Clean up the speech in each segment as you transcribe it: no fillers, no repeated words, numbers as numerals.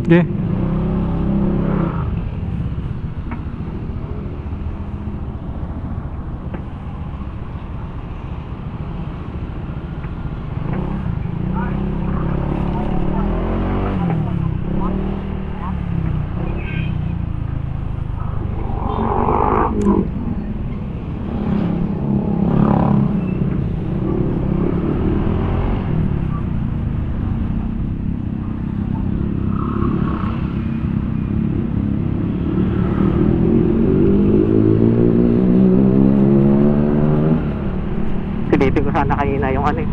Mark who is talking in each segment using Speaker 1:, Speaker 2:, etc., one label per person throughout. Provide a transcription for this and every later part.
Speaker 1: Okay.
Speaker 2: Silipin ko sana kanina yung ano eh,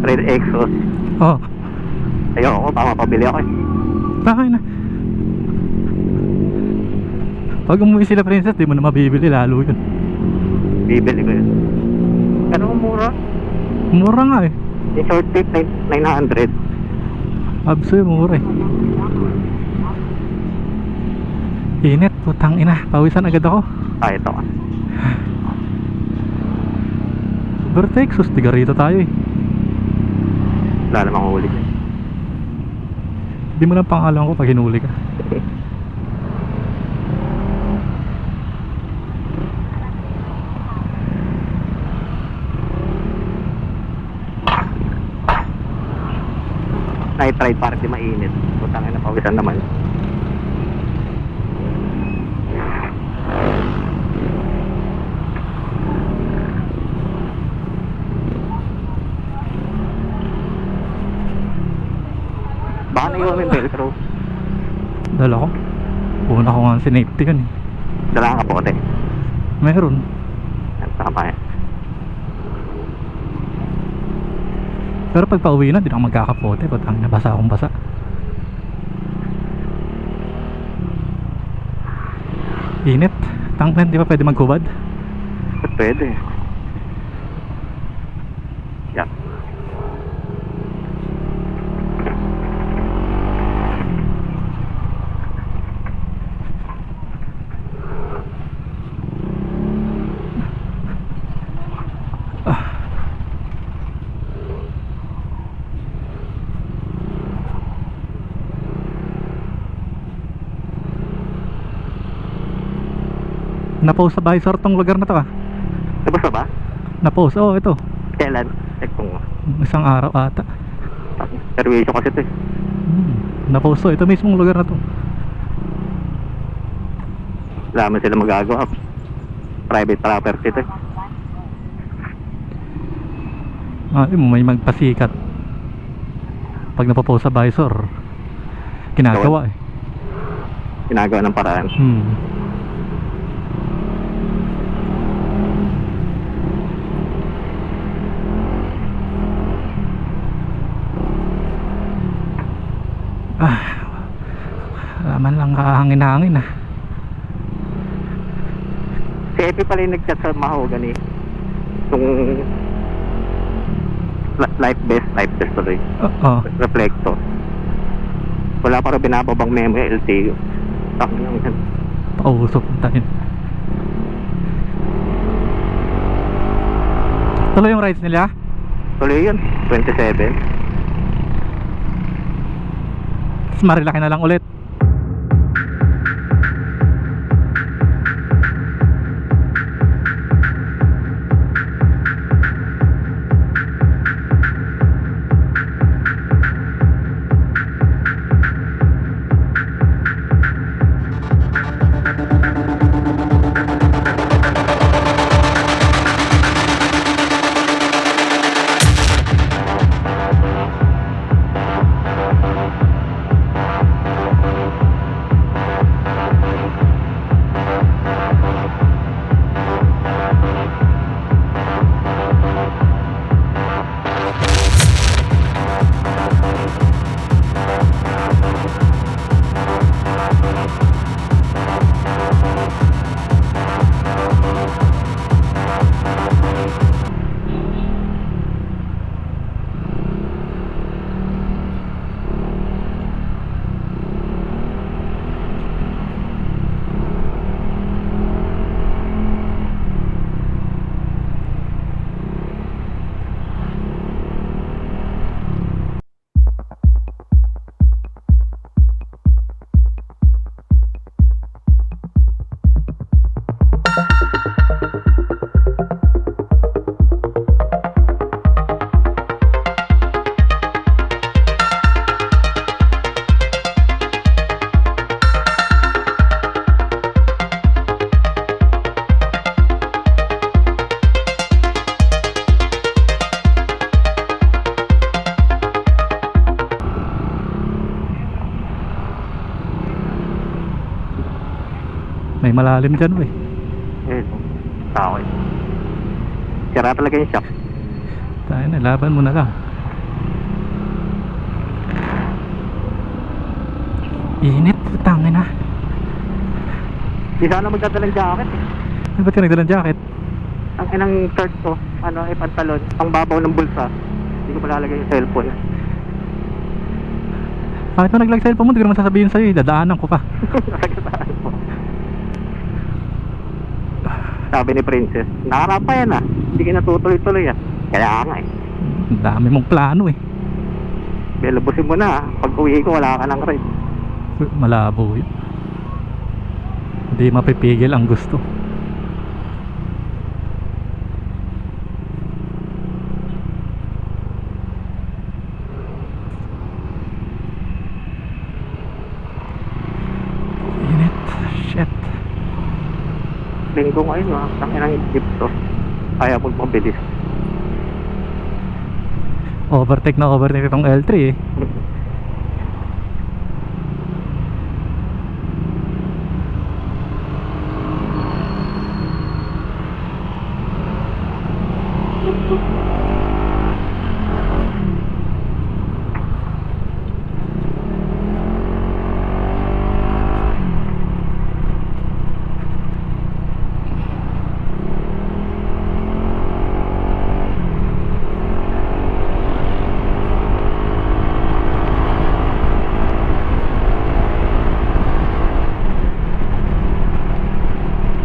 Speaker 2: red exhaust.
Speaker 1: Oh,
Speaker 2: Ayoko, baka mapabili ako eh.
Speaker 1: bakit na? Pag umuwi sila princess, di mo na mabibili, lalo yun.
Speaker 2: Bibili ko yun. Pero mura.
Speaker 1: Mura nga eh.
Speaker 2: Yung short tape, 900.
Speaker 1: Abso, mura eh. Init, putang ina. Pawisan agad ako.
Speaker 2: Ah, ito ka.
Speaker 1: Vertex, tiga rito tayo eh.
Speaker 2: Wala namang huli.
Speaker 1: Di mo na pangalan ko pag hinuli ka.
Speaker 2: Night ride para di mainit. Putang ina, pawisan naman. Baka naiwan yung velcro.
Speaker 1: Dala ko. Una ko nga sinafety kan eh.
Speaker 2: Dala ka kapote.
Speaker 1: Meron.
Speaker 2: Yan, tama yan.
Speaker 1: Pero pag pauwi na, di na ako magkakapote. Putang ina, basa akong basa. Init. Tangkan, di ba pwede maghubad?
Speaker 2: Pwede. Yan.
Speaker 1: Na-post sa visor tong lugar na to ah.
Speaker 2: Tapos na ba?
Speaker 1: Na-post, oh ito.
Speaker 2: Kailan? Check ko nga.
Speaker 1: Isang araw ata.
Speaker 2: Servisyo kasi ito eh.
Speaker 1: Na-post to, ito mismong lugar na to.
Speaker 2: Wala man sila magagawa. Private property ito eh.
Speaker 1: May magpasikat. Pag napopost sa visor, ginagawa eh.
Speaker 2: Ginagawa ng paraan.
Speaker 1: Laman lang kahangin-hangin ah.
Speaker 2: Si Epi pala yung nag-chat sa mahogany. Yung life vest tuloy.
Speaker 1: Oo.
Speaker 2: Reflector. Wala pa rin binababang memo yung LTO. Takot lang yan.
Speaker 1: Pausok tayo. Tuloy yung rides nila?
Speaker 2: Tuloy yun. 27.
Speaker 1: Tapos marilaki na lang ulit. malalim dyan eh.
Speaker 2: Eh, tao eh. Sira talaga yung shock.
Speaker 1: Tayo na, laban mo na lang. Init, putangin na.
Speaker 2: Di sana magdadalang jacket eh.
Speaker 1: Ay, ba't ka nagdalang jacket?
Speaker 2: Ang inang shirt ko, ano, ay pantalon, pang babaw ng bulsa. Hindi ko malalagay yung cellphone.
Speaker 1: Kahit mo nag-like cellphone mo, hindi ko naman sasabihin sa'yo, dadaanan ko pa.
Speaker 2: Nasagasaan mo. Sabi ni Princess, nakarap pa yan ah. Hindi ka natutuloy-tuloy ah. Kaya nga eh.
Speaker 1: Ang dami mong plano eh.
Speaker 2: Bilabusin mo na ah. Pag uwi ko, wala ka ng ride.
Speaker 1: Malabo yun. Hindi mapipigil ang gusto. Init. Shit.
Speaker 2: Linggo ngayon ah. Ang inang jeep to. Kaya magmabilis.
Speaker 1: Overtake na overtake itong L3 eh.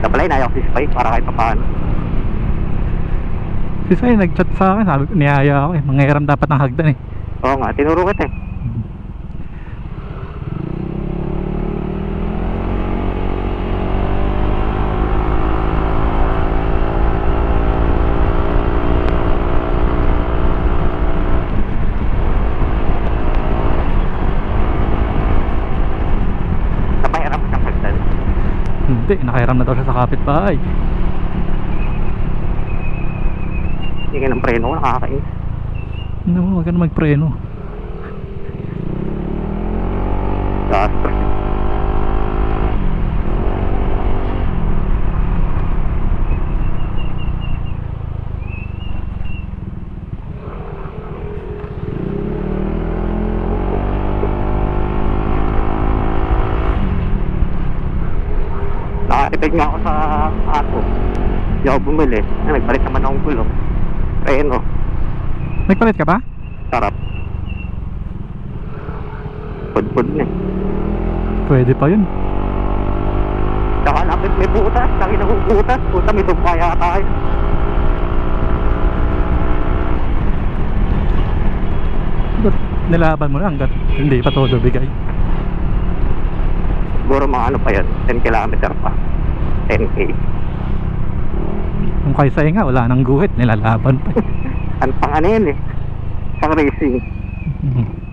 Speaker 2: Kapalay na si Spike para kahit paano.
Speaker 1: Si Sai nag-chat sa akin, sabi ko, niyaya ako eh. Mangyayaram dapat ng hagdan eh.
Speaker 2: Oo nga, tinuro kita eh. Napahiram ka ng hagdan.
Speaker 1: Hindi, nakahiram na daw siya sa kapitbahay.
Speaker 2: Hindi ka ng preno ko, nakakainis.
Speaker 1: No, huwag ka na magpreno.
Speaker 2: Gastos. Nakatipid nga ako sa ato. Hindi ako bumili. Nagpalit naman akong gulong. Preno.
Speaker 1: Nagpalit ka ba?
Speaker 2: Sarap. Pud-pud na eh.
Speaker 1: Pwede pa yun.
Speaker 2: Saka lapit may butas. Lagi na kong butas. Puta, may tumpaya tayo.
Speaker 1: Ba't nilaban mo na hanggat hindi pa todo bigay?
Speaker 2: Siguro mga ano pa yan. 10 kilometer pa. 10K.
Speaker 1: Kung kay Sai nga, wala nang guhit, nilalaban pa eh.
Speaker 2: Ano pang ano yan eh. Pang racing.
Speaker 1: Mhm.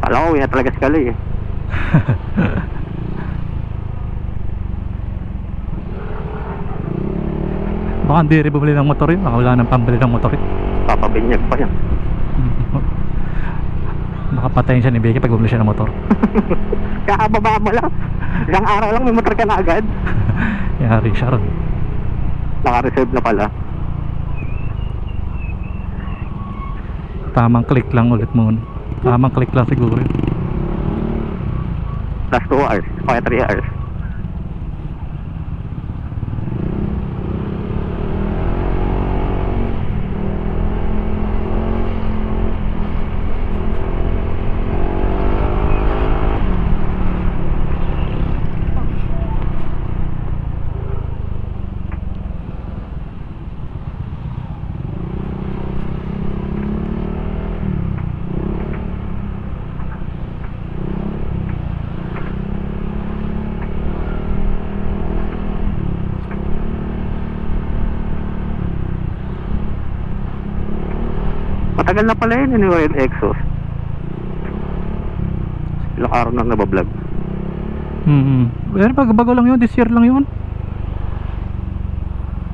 Speaker 2: Alam ko, uwi na talaga si Kaloy eh.
Speaker 1: Baka hindi rin bumili ng motor yun, baka wala nang pambili ng motor yun.
Speaker 2: Papabinyag pa yan.
Speaker 1: Baka patayin siya ni Becky pag bumili siya ng motor.
Speaker 2: Kakababa mo lang. Ilang araw lang may motor ka na agad.
Speaker 1: Yari siya ron.
Speaker 2: Naka-reserve na pala.
Speaker 1: Tamang click lang ulit muna. Tamang click lang siguro yun.
Speaker 2: plus 2 hours, kaya 3 hours. Matagal na pala yun, anyway, yung exhaust. Ilang araw na nabablog.
Speaker 1: Pero bago lang yun, this year lang yun.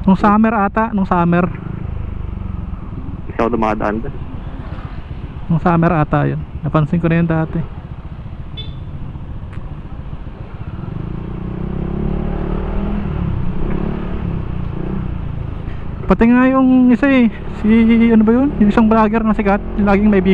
Speaker 1: Nung summer ata, nung summer.
Speaker 2: Isa ako dumadaan doon.
Speaker 1: Nung summer ata yun. Napansin ko na yun dati. Pati nga yung isa eh, si ano ba yun? Yung isang vlogger na sikat, yung laging may